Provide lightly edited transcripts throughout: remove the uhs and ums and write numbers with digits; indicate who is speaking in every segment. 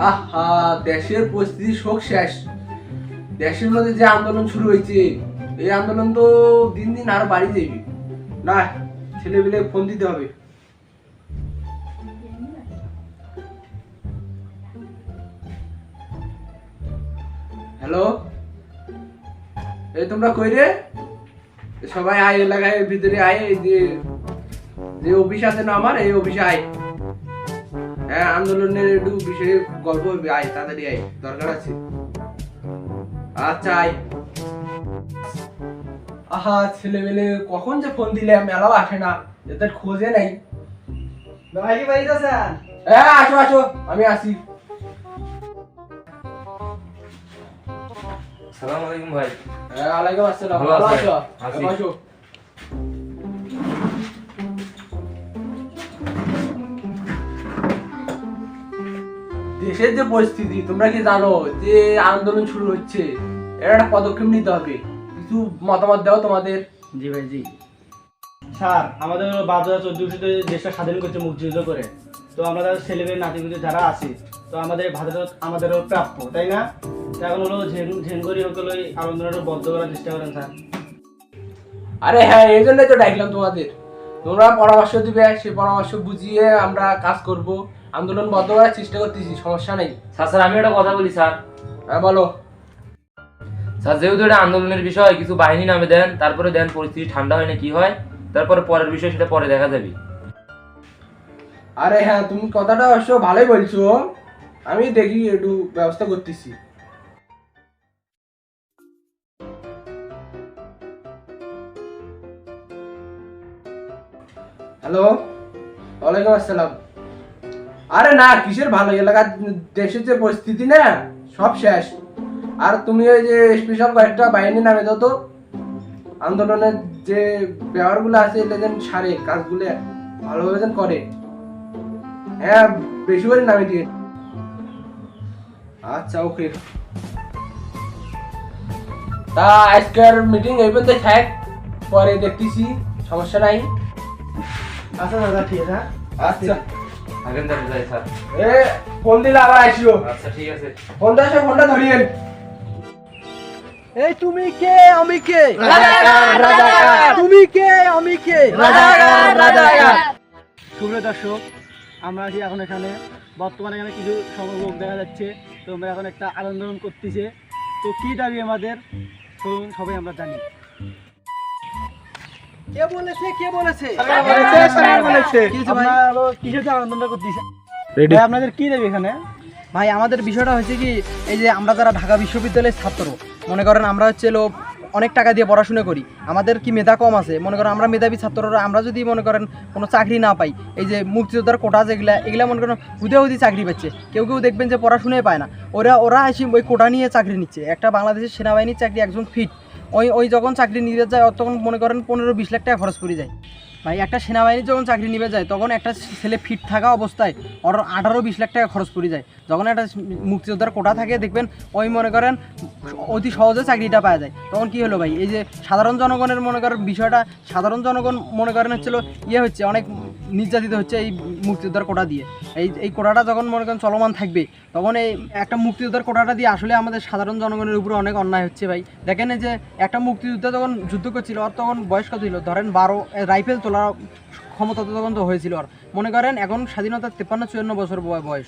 Speaker 1: আহা, দেশের পরিস্থিতি শোক শেষ। দেশের মধ্যে যে আন্দোলন শুরু হয়েছে, এই আন্দোলন তো দিন দিন আরো বাড়ি যাবে। না, ছেলেপিলে ফোন দিতে হবে। হ্যালো, এই তোমরা কই রে? সবাই আয়, এলাকায় ভিতরে আয়। এই যে যে অফিস আছে না আমার, এই অফিসে আয়। হ্যাঁ, আন্দোলনের একটু বিষয়ে গল্প হবে, আয় তাড়াতাড়ি আয়, দরকার আছে। আচ্ছা আয়। আহা, ছেলেমেলে কখন যে ফোন দিলে মেলাও আসে না, এদের খোঁজে নাই।
Speaker 2: ভাই কি বাড়িতে আছেন?
Speaker 1: হ্যাঁ, আসো আসো, আমি আসি।
Speaker 3: সালাম আলাইকুম ভাই।
Speaker 1: হ্যাঁ, ওয়ালাইকুম আসসালাম।
Speaker 3: ভালো
Speaker 1: ভালো
Speaker 3: আছেন?
Speaker 1: আছো?
Speaker 3: আছি।
Speaker 1: আসো। দেশের যে পরিস্থিতি তোমরা কি জানো, যে আন্দোলন শুরু হচ্ছে, এর একটা পদক্ষেপ নিতে হবে। কিছু মতামত দাও তোমাদের।
Speaker 2: জি ভাই জি। স্যার, আমাদের 12,1400 দেশটা স্বাধীন করছে মুক্তিযুদ্ধ করে। তো আমরা তাদের ছেলেমেয়ে নাতিপুতি যারা আছি, তো আমাদের ভারত আমাদেরও প্রাপ্য, তাই না? তো এখন হলো ঝেনগরি হলো এই আন্দোলনটা বন্ধ করার চেষ্টা করেন স্যার।
Speaker 1: আরে হ্যাঁ, এই জন্যই তো ডাকলাম তোমাদের। তোমরা পরামর্শ দিবে, সেই পরামর্শ বুঝিয়ে আমরা কাজ করব। আন্দোলন বন্ধ করার চেষ্টা করতেছি, সমস্যা নেই।
Speaker 3: স্যার আমি একটা কথা বলি স্যার।
Speaker 1: হ্যাঁ বলো।
Speaker 3: স্যার যেহেতু এটা আন্দোলনের বিষয়, কিছু বাহিনী নামে দেন, তারপরে দেন পরিস্থিতি ঠান্ডা হয় না কি হয়, তারপরে পরের বিষয় সেটা পরে দেখা যাবে।
Speaker 1: আরে হ্যাঁ, তুমি কথাটা অবশ্য ভালোই বলছো। আমি দেখি একটু ব্যবস্থা করতেছি। হ্যালো, ওয়ালাইকুম আসসালাম। আরে না, কিসের ভালো, এলাকার দেশের যে পরিস্থিতি না, সব শেষ। আর তুমি ওই যে স্পেশাল কয়েকটা বাহিনী নামে দাও তো। আন্দোলনের যে ব্যবহারগুলো আছে, এটা যেন সারে, কাজগুলো ভালোভাবে যেন করে। হ্যাঁ, বেশি করে নামে দিয়ে। আচ্ছা, ওকে। তা আজকের মিটিং এই পর্যন্ত থাক, পরে দেখতেছি, সমস্যা নাই।
Speaker 2: আচ্ছা দাদা, ঠিক আছে।
Speaker 1: আচ্ছা,
Speaker 3: থাকেন যাই স্যার।
Speaker 1: এ ফোন দিলে আবার আসিও।
Speaker 3: আচ্ছা ঠিক আছে।
Speaker 1: ফোনটা এসে ফোনটা ধরিয়েন।
Speaker 2: এই তুমি কে, আমি কে?
Speaker 1: রাজাকার, রাজাকার।
Speaker 2: তুমি কে, আমি কে?
Speaker 1: রাজাকার, রাজাকার।
Speaker 2: সুপ্রিয় দর্শক, আমরা আছি এখন এখানে। বর্তমানে এখানে কিছু সংখ্যক লোক দেখা যাচ্ছে। তো আমরা এখন একটা আন্দোলন করতেছে। তো কি দাবি আমাদের, চলুন সবাই আমরা জানি। কে বলেছে, কে বলেছে?
Speaker 1: সরকার বলেছে।
Speaker 2: আপনারা কিসের জন্য আন্দোলন করতেছে?
Speaker 1: রেডি।
Speaker 2: ভাই, আপনাদের কি দাবি এখানে?
Speaker 4: ভাই, আমাদের বিষয়টা হচ্ছে কি, এই যে আমরা যারা ঢাকা বিশ্ববিদ্যালয়ের ছাত্র, মনে করেন আমরা হচ্ছে অনেক টাকা দিয়ে পড়াশোনা করি, আমাদের কি মেধা কম আছে? মনে করেন আমরা মেধাবী ছাত্ররা, আমরা যদি মনে করেন কোনো চাকরি না পাই, এই যে মুক্তিযোদ্ধার কোটা এগুলা মনে করেন হুদে চাকরি পাচ্ছে, কেউ কেউ দেখবেন যে পড়াশোনাই পায় না, ওরা এসে ওই কোটা নিয়ে চাকরি নিচ্ছে। একটা বাংলাদেশের সেনাবাহিনীর চাকরি, একজন ফিট ওই যখন চাকরি নিতে যায়, তখন মনে করেন 15-20 লাখ টাকা খরচ পড়ে যায়। ভাই, একটা সেনাবাহিনী যখন চাকরি নিবে যায়, তখন একটা ছেলে ফিট থাকা অবস্থায় ওর 18-20 লাখ টাকা খরচ পড়ে যায়। যখন একটা মুক্তিযোদ্ধার কোটা থাকে, দেখবেন ওই মনে করেন অতি সহজে চাকরিটা পাওয়া যায়। তখন কি হলো ভাই, এই যে সাধারণ জনগণের মনে করেন বিষয়টা, সাধারণ জনগণ মনে করেন হচ্ছে অনেক নির্যাতিত হচ্ছে এই মুক্তিযোদ্ধার কোটা দিয়ে। এই কোটাটা যখন মনে করেন চলমান থাকবে, তখন এই একটা মুক্তিযোদ্ধার কোটাটা দিয়ে আসলে আমাদের সাধারণ জনগণের উপরে অনেক অন্যায় হচ্ছে ভাই। দেখেন, এই যে একটা মুক্তিযোদ্ধা যখন যুদ্ধ করছিল, ওর তখন বয়স কত ছিল? ধরেন 12, রাইফেল তোলার ক্ষমতা তখন তো হয়েছিল। আর মনে করেন এখন স্বাধীনতার 53-54 বছর বয়স।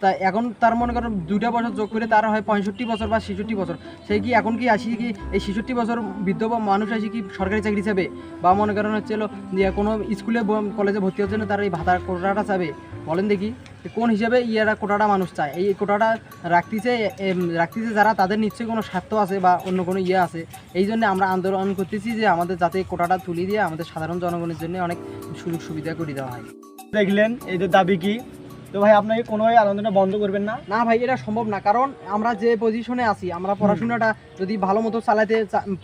Speaker 4: তা এখন তার মনে করেন 2টা বছর যোগ করে তার হয় 65 বছর বা 66 বছর। সেই কি এখন কি আসি কি এই 66 বছর বৃদ্ধ বা মানুষ আসি কি সরকারি চাকরি চাবে? বা মনে করেন যে কোনো স্কুলে কলেজে ভর্তি হচ্ছে না, তার এই ভাতার কোটাটা চাবে? বলেন দেখি, কোন হিসেবে কোটাটা মানুষ চায়? এই কোটাটা রাখতেছে যারা, তাদের নিশ্চয়ই কোনো স্বার্থ আছে বা অন্য কোনো আছে। এই জন্য আমরা আন্দোলন করতেছি যে আমাদের যাতে কোটাটা তুলে দিয়ে আমাদের সাধারণ জনগণের জন্য অনেক সুযোগ সুবিধা করে দেওয়া হয়।
Speaker 2: দেখলেন এদের দাবি কি? তো ভাই, আপনাকে কোনোভাবে আন্দোলনটা বন্ধ করবেন না?
Speaker 4: না ভাই, এটা সম্ভব না। কারণ আমরা যে পজিশনে আছি, আমরা পড়াশোনাটা যদি ভালো মতো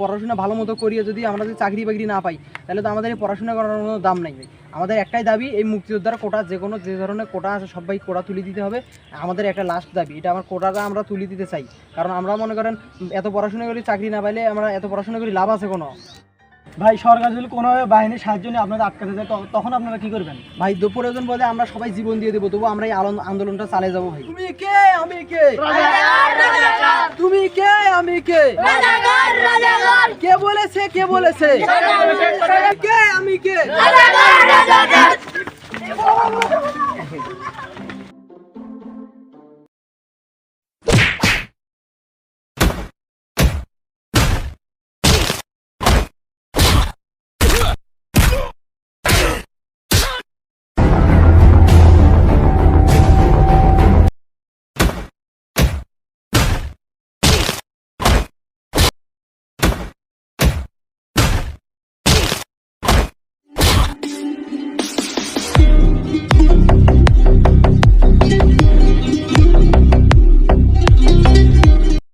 Speaker 4: পড়াশোনা ভালো মতো করিয়ে যদি আমরা যদি চাকরি বাকরি না পাই, তাহলে তো আমাদের এই পড়াশোনা করার কোনো দাম নাই ভাই। আমাদের একটাই দাবি, এই মুক্তিযোদ্ধার কোটা, যে ধরনের কোটা আছে সবাই কোটা তুলে দিতে হবে। আমাদের একটা লাস্ট দাবি, এটা আমার কোটাটা আমরা তুলে দিতে চাই। কারণ আমরা মনে করেন এত পড়াশোনা করি, চাকরি না পাইলে আমরা এত পড়াশোনা করি লাভ আছে কোনো?
Speaker 2: ভাই সরকার যদি কোনোভাবে বাহিনীর সাহায্য নিয়ে আপনাদের আটকাতে যায় তখন আপনারা কি করবেন?
Speaker 4: ভাই প্রয়োজন বলে আমরা সবাই জীবন দিয়ে দেবো, তবু আমরা এই আন্দোলনটা চালিয়ে যাবো ভাই। তুমি কে আমি কে, তুমি কে আমি কে, কে বলেছে কে বলেছে, কে